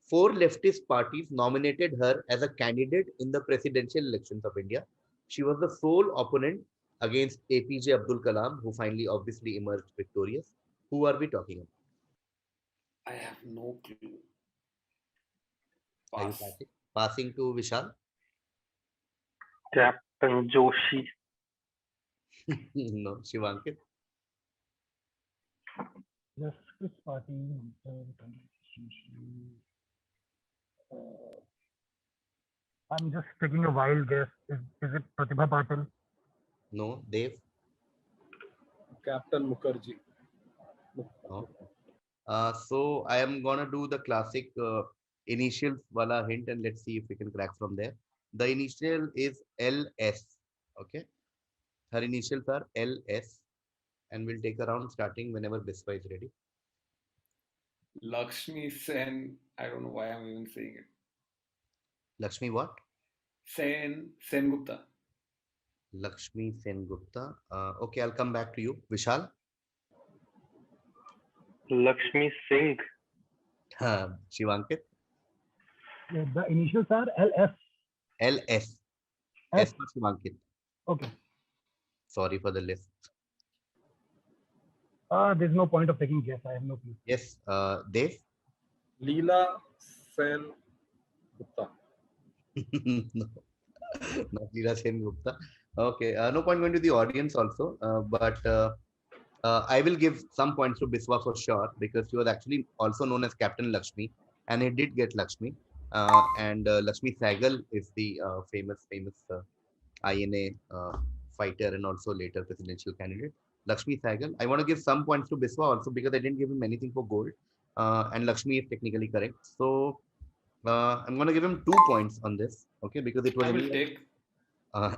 4 leftist parties nominated her as a candidate in the presidential elections of India. She was the sole opponent against APJ Abdul Kalam, who finally obviously emerged victorious. Who are we talking about?
I have no clue.
Are you passing to Vishal?
Captain Joshi.
No, Shivankit.
Justice Party. I'm just taking a wild guess. Is it Pratibha Patil?
No, Dev.
Captain Mukherjee.
No. So I am gonna do the classic initials wala hint, and let's see if we can crack from there. The initial is LS. Okay. Her initials are LS, and we'll take a round starting whenever Biswa is ready.
Lakshmi Sen. I don't know why I'm even saying it.
Lakshmi what?
Sen Gupta.
Lakshmi Sengupta. Okay, I'll come back to you. Vishal?
Lakshmi Singh.
Shivankit?
The initials are LS.
LS. S for Shivankit.
Okay.
Sorry for the list.
There's no point of taking guess. I have no clue.
Yes, Dev?
Leela Sen Gupta.
No, not Leela Sen Gupta. Okay, no point going to the audience also, but I will give some points to Biswa for sure because he was actually also known as Captain Lakshmi, and he did get Lakshmi. And Lakshmi Sehgal is the famous INA fighter and also later presidential candidate. Lakshmi Sehgal. I want to give some points to Biswa also because I didn't give him anything for gold, and Lakshmi is technically correct. So I'm going to give him 2 points on this, okay? Because it was
I will take.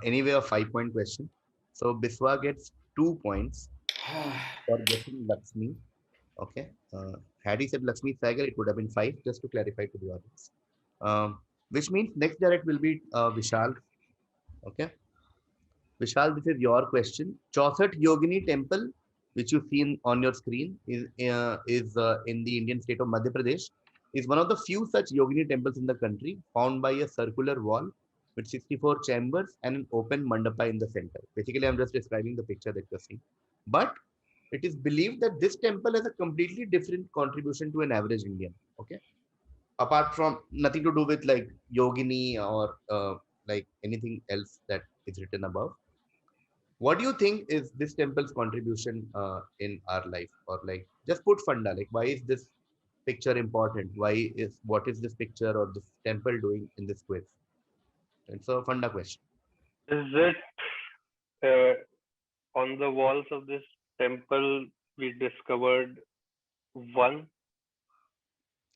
anyway a 5-point question. So Biswa gets 2 points for guessing Lakshmi. Okay. Had he said Lakshmi Sagar, it would have been 5, just to clarify to the audience. Which means next direct will be Vishal. Okay. Vishal, this is your question. Chaussat Yogini Temple, which you see on your screen, is in the Indian state of Madhya Pradesh. Is one of the few such Yogini temples in the country, found by a circular wall with 64 chambers and an open mandapa in the center. Basically, I'm just describing the picture that you're seeing. But it is believed that this temple has a completely different contribution to an average Indian. Okay, apart from nothing to do with like yogini or like anything else that is written above. What do you think is this temple's contribution in our life, or like just put funda, like why is this picture important? Why is what is this picture or this temple doing in this quiz? It's a funda question.
Is it on the walls of this temple we discovered one?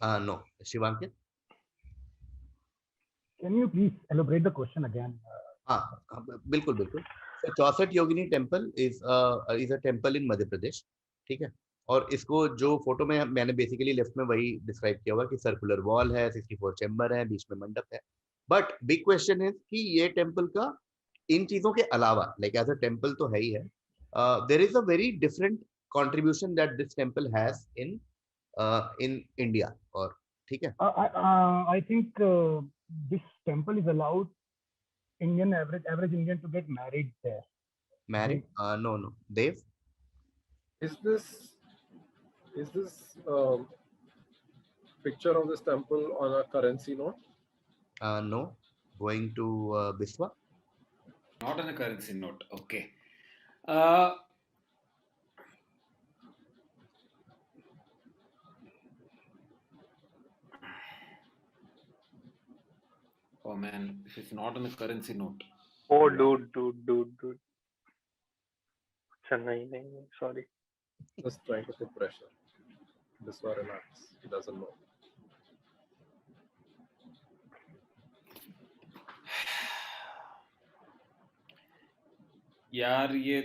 No, Shivankit.
Can you please elaborate the question again?
बिल्कुल बिल्कुल. So Chausath Yogini temple is a temple in Madhya Pradesh. ठीक है. और इसको जो photo में मैंने basically left में वही डिस्क्राइब किया हुआ कि सर्कुलर वॉल है, 64 चैम्बर है, बीच में मंडप है. बट बिग क्वेश्चन है कि ये टेम्पल का इन चीजों के अलावा लाइक एज अ टेम्पल तो है ही है, there is a very different contribution that this temple has in India. और ठीक है.
I think this temple is allowed average Indian to get married there.
Married? No. Dev?
Is this picture of this temple on a currency note?
No. Going to Biswa?
Not on a currency note. Okay. Oh man, if it's not on a currency note.
Oh, dude. Nahi, sorry.
Just trying to put pressure. This one, relax. He doesn't know.
यार ये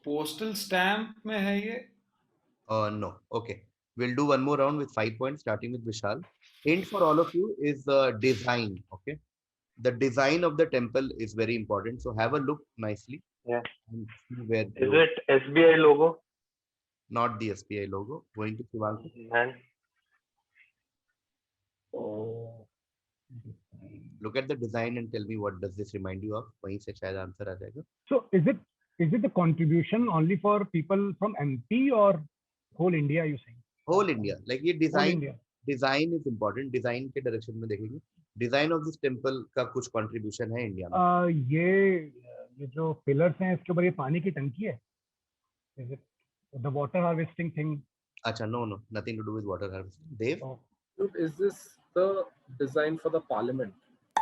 postal stamp में है ये.
No. Okay. We'll do one more round with 5 points, starting with Vishal. Hint for all of you is design. Okay. The design of the temple is very important. So have a look nicely.
Yeah.
And see where
is it SBI logo?
Not the SBI logo. Going to Shivankit.
Man.
Oh.
Look at the design and tell me what does this remind you of. वहीं से शायद answer आ जाएगा.
So is it a contribution only for people from MP or whole India? You saying?
Whole India. Like ये design.
India.
Design is important. Design के direction में देखेंगे. Design of this temple का कुछ contribution है India में.
ये जो pillars हैं इसके ऊपर ये पानी की टंकी है. Is it the water harvesting thing?
अच्छा, no, nothing to do with water harvesting. Dev?
Oh.
Dude, is this the design for the parliament?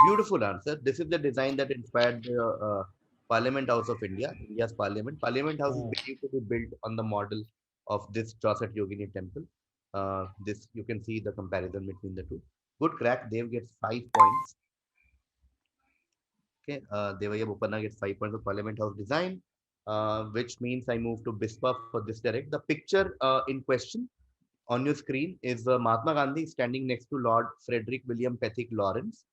Beautiful answer. This is the design that inspired the Parliament House of India, India's Parliament. Parliament House is believed to be built on the model of this Chauset Yogini temple. This you can see the comparison between the two. Good crack. Dev gets 5 points. Okay, Devaiah Bopanna gets 5 points for Parliament House design, which means I move to Biswa for this direct. The picture in question on your screen is Mahatma Gandhi standing next to Lord Frederick William Pethick Lawrence.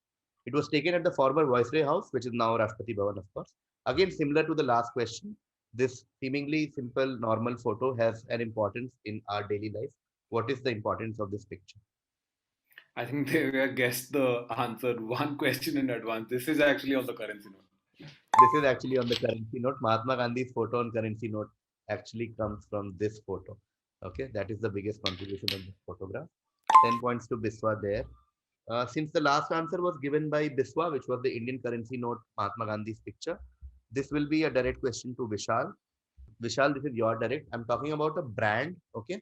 It was taken at the former Viceroy House, which is now Rashtrapati Bhavan, of course. Again, similar to the last question, this seemingly simple, normal photo has an importance in our daily life. What is the importance of this picture?
I think they were guessed the answer one question in advance. This is actually on the currency note.
This is actually on the currency note. Mahatma Gandhi's photo on currency note actually comes from this photo. Okay, that is the biggest contribution of this photograph. 10 points to Biswa there. Since the last answer was given by Biswa, which was the Indian currency note, Mahatma Gandhi's picture, this will be a direct question to Vishal. Vishal, this is your direct. I'm talking about a brand. Okay,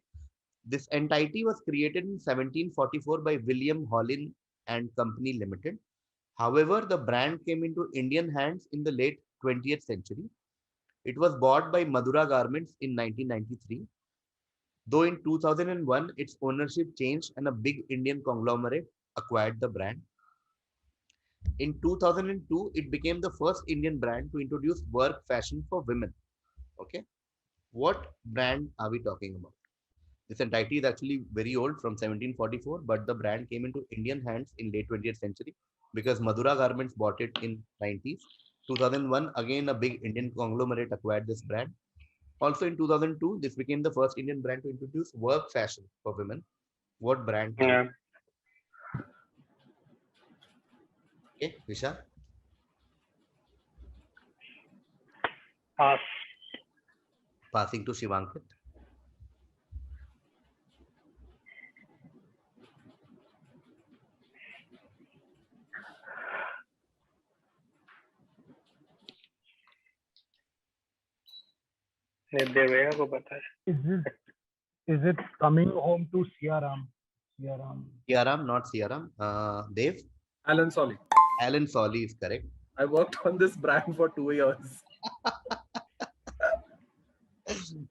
this entity was created in 1744 by William Hollin and Company Limited. However, the brand came into Indian hands in the late 20th century. It was bought by Madura Garments in 1993. Though in 2001, its ownership changed and a big Indian conglomerate acquired the brand. In 2002, it became the first Indian brand to introduce work fashion for women. Okay, what brand are we talking about? This entity is actually very old, from 1744, but the brand came into Indian hands in late 20th century because Madura Garments bought it in 90s. 2001, again a big Indian conglomerate acquired this brand. Also in 2002, this became the first Indian brand to introduce work fashion for women. What brand?
Yeah.
Okay, Vishal.
Pass.
Passing to Shivankit.
Devaiah को पता है.
Is it coming home to Siaram?
Siaram, not Siaram. Dev?
Alan Solly.
Alan Solly is correct.
I worked on this brand for 2 years.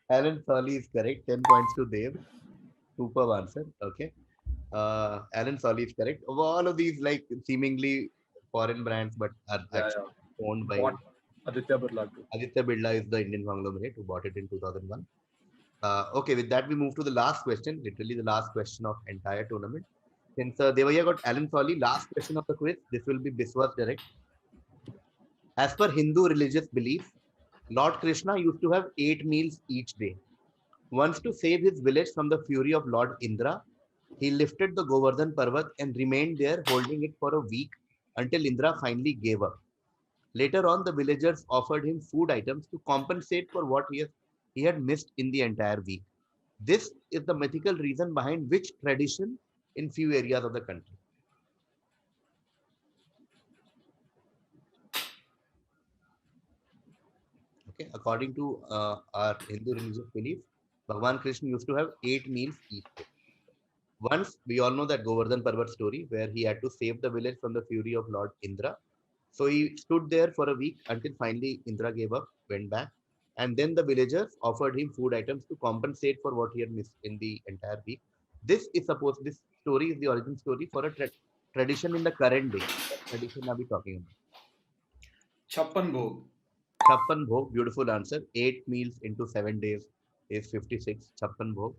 Alan Solly is correct. 10 points to Dev. Superb answer. Okay. Alan Solly is correct. Of all of these, like seemingly foreign brands, but are actually owned by
Aditya Birla Group.
Aditya Birla is the Indian conglomerate who bought it in 2001. Okay, with that we move to the last question, literally the last question of entire tournament. Since Devaiah got Alan Solly, last question of the quiz. This will be Biswa's direct. As per Hindu religious belief, Lord Krishna used to have 8 meals each day. Once, to save his village from the fury of Lord Indra, he lifted the Govardhan Parvat and remained there holding it for a week until Indra finally gave up. Later on, the villagers offered him food items to compensate for what he had missed in the entire week. This is the mythical reason behind which tradition in few areas of the country. Okay, according to our Hindu religious belief, Bhagwan Krishna used to have 8 meals each day. Once, we all know that Govardhan Parvat story where he had to save the village from the fury of Lord Indra. So he stood there for a week until finally Indra gave up, went back. And then the villagers offered him food items to compensate for what he had missed in the entire week. This story is the origin story for a tradition in the current day. What tradition are we talking about?
Chappan Bhog.
Chappan Bhog, beautiful answer. 8 meals into 7 days is 56. Chappan Bhog.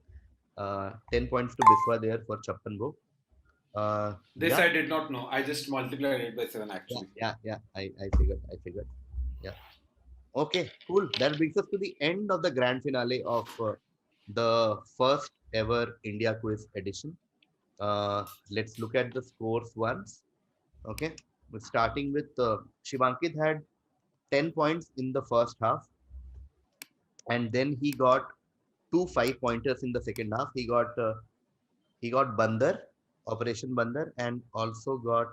10 points to Biswa there for Chappan Bhog.
This I did not know. I just multiplied it by 7 actually.
Yeah. I figured. Yeah. Okay, cool. That brings us to the end of the grand finale of the first ever India Quiz edition. Let's look at the scores once. Okay, we're starting with Shivankit had 10 points in the first half, and then he got 2 5-pointers in the second half. He got Bandar, Operation Bandar, and also got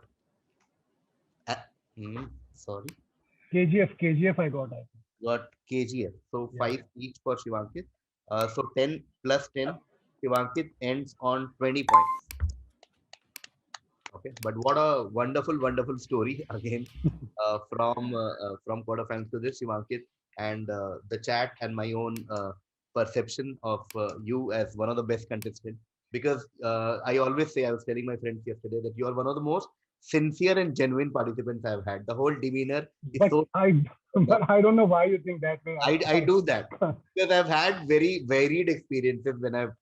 sorry,
KGF I got.
got KGF. So 5 each for Shivankit. So 10 plus 10, Shivankit ends on 20 points. Okay, but what a wonderful story again from quarterfinals to this, Shivankit, and the chat and my own perception of you as one of the best contestants, because I always say, I was telling my friends yesterday that you are one of the most sincere and genuine participants I've had. The whole demeanor is
But
so.
but I don't know why you think that way.
I do that because I've had very varied experiences when I've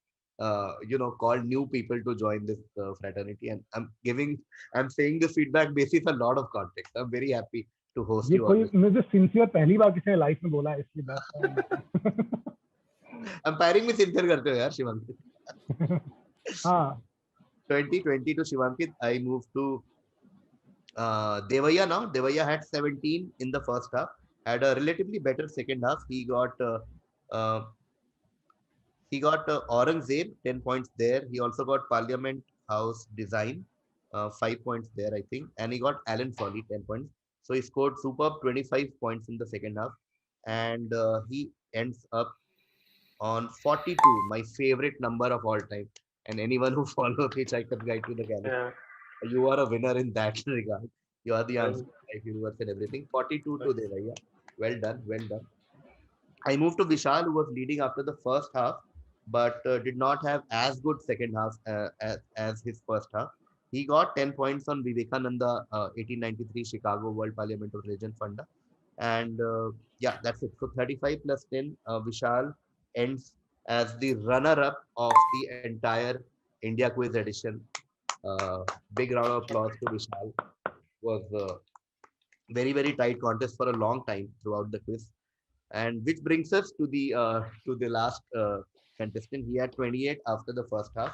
called new people to join this fraternity, and I'm saying this feedback basis a lot of context. I'm very happy to host
ये
you on
कोई
this.
मुझे sincere पहली बार किसी ने life में बोला है, इसलिए बस
Umpiring में sincere करते हो यार शिवांकित.
हाँ
2020 to Shivankit, I moved to Devaiah now. Devaiah had 17 in the first half, had a relatively better second half. Uh, he got Aurangzeb 10 points there. He also got Parliament House Design 5 points there, I think, and he got Alan Foley 10 points. So he scored superb 25 points in the second half, and he ends up on 42, my favorite number of all time. And anyone who follows Hitchhiker's Guide to the Galaxy,
Yeah.
you are a winner in that regard. You are the
Well,
answer to life, universe, and everything. 42 to Devaiah. Well done, well done. I moved to Vishal, who was leading after the first half, but did not have as good second half as his first half. He got 10 points on Vivekananda 1893 Chicago World Parliament of Religion Funda. And yeah, that's it. So 35 plus 10, Vishal ends as the runner-up of the entire India Quiz edition. Big round of applause to Vishal. Was a very, very tight contest for a long time throughout the quiz. And which brings us to the last contestant. He had 28 after the first half,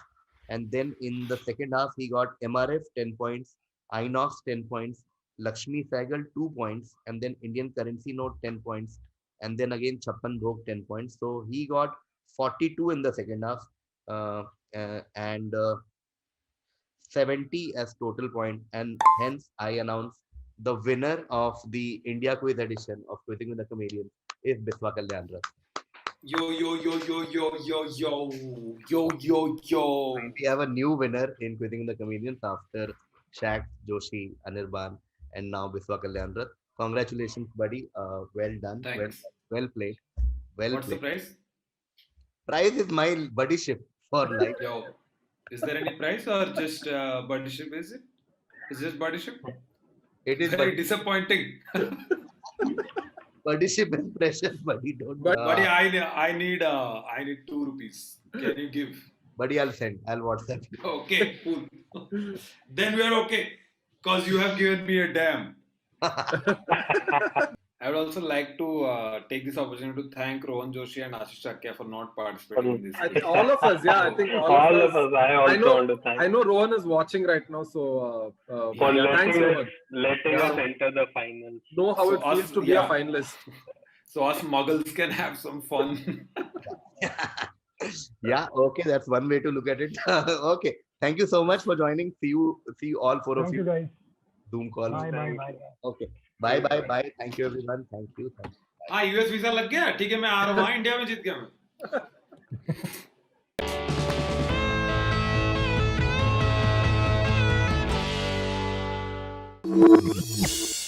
and then in the second half he got MRF 10 points, Inox 10 points, Lakshmi Saigal 2 points, and then Indian Currency Note 10 points, and then again Chappan Bhog 10 points. So he got 42 in the second half, and 70 as total point, and hence I announce the winner of the India Quiz edition of Quizzing with the Comedians is Biswa Kalyanra.
Yo, yo, yo, yo, yo, yo, yo, yo, yo, yo.
We have a new winner in Quizzing with the Comedians after Shaq, Joshi, Anirban, and now Biswa Kalyanra. Congratulations, buddy. Well done.
Thanks.
Well played. Well
What's the
played.
price?
Prize is my buddyship for life.
Yo, is there any price or just buddyship? Is it? Is just buddyship?
It is
Very disappointing.
buddyship is precious, buddy. Don't.
Buddy, I need 2 rupees. Can you give?
Buddy, I'll send. I'll WhatsApp you.
Okay, cool. Then we are okay, cause you have given me a damn. I would also like to take this opportunity to thank Rohan Joshi and Ashish Chakya for not participating in this.
I think all of us, yeah. I think
all of us. I also want to thank
I know Rohan is watching right now, so
for
thanks, Rohan.
letting us enter the finals.
Know how
So
it feels
us-
to be
yeah.
a finalist.
So us muggles can have some fun.
Yeah, okay, that's one way to look at it. Okay, thank you so much for joining. See you all four of
thank
you.
you guys.
Zoom call.
Bye bye bye.
Okay, bye. Thank you everyone. Thank you.
हाँ US visa लग गया ठीक है मैं आ रहा हूँ India में जीत गया मैं